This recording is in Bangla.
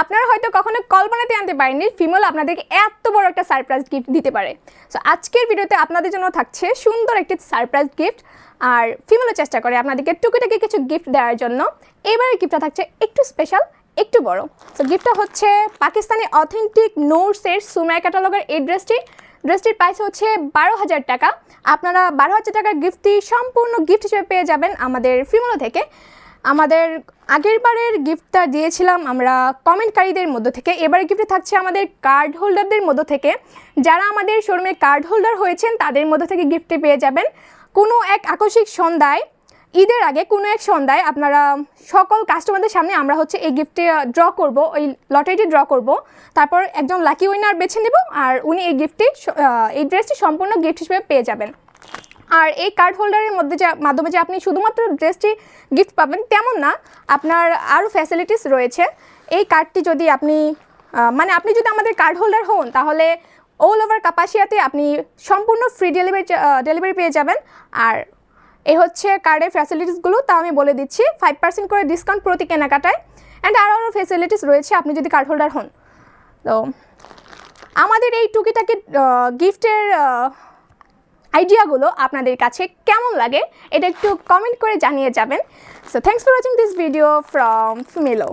আপনারা হয়তো কখনো কল্পনাতে আনতে পারেননি ফিমেল আপনাদেরকে এত বড় একটা সারপ্রাইজ গিফট দিতে পারে। সো আজকের ভিডিওতে আপনাদের জন্য থাকছে সুন্দর একটি সারপ্রাইজ গিফট। আর ফিমেলও চেষ্টা করে আপনাদেরকে টুকিটাকি কিছু গিফট দেওয়ার জন্য। এবারের গিফটটা থাকছে একটু স্পেশাল, একটু বড়। সো গিফটটা হচ্ছে পাকিস্তানি অথেন্টিক নোটসের সুমাইয়া ক্যাটালগের এই ড্রেসটির প্রাইস হচ্ছে 12,000 টাকা। আপনারা 12,000 টাকার গিফটটি সম্পূর্ণ গিফট হিসেবে পেয়ে যাবেন আমাদের ফিমেলো থেকে। আমাদের আগের বারের গিফটটা দিয়েছিলাম আমরা কমেন্টকারীদের মধ্য থেকে, এবারে গিফটে থাকছে আমাদের কার্ড হোল্ডারদের মধ্য থেকে। যারা আমাদের শোরুমে কার্ড হোল্ডার হয়েছেন তাদের মধ্য থেকে গিফটটি পেয়ে যাবেন। কোনো এক আকস্মিক সন্ধ্যায়, ঈদের আগে কোনো এক সন্ধ্যায় আপনারা সকল কাস্টমারদের সামনে আমরা হচ্ছে এই গিফটটি ড্র করব, ওই লটারিটি ড্র করব। তারপর একজন লাকি উইনার বেছে নেব আর উনি এই ড্রেসটি সম্পূর্ণ গিফট হিসেবে পেয়ে যাবেন। আর এই কার্ড হোল্ডারের মাধ্যমে যে আপনি শুধুমাত্র ড্রেসটি গিফট পাবেন তেমন না, আপনার আরও ফ্যাসিলিটিস রয়েছে। এই কার্ডটি যদি আপনি যদি আমাদের কার্ড হোল্ডার হন তাহলে অল ওভার কাপাসিয়াতে আপনি সম্পূর্ণ ফ্রি ডেলিভারি পেয়ে যাবেন। আর এই হচ্ছে কার্ডের ফ্যাসিলিটিসগুলো, তা আমি বলে দিচ্ছি। 5% করে ডিসকাউন্ট প্রতি কেনাকাটায়, অ্যান্ড আরও ফ্যাসিলিটিস রয়েছে আপনি যদি কার্ড হোল্ডার হন। তো আমাদের এই টুকিটাকি গিফটের আইডিয়াগুলো আপনাদের কাছে কেমন লাগে এটা একটু কমেন্ট করে জানিয়ে যাবেন। So thanks for watching this video from ফিমেলো।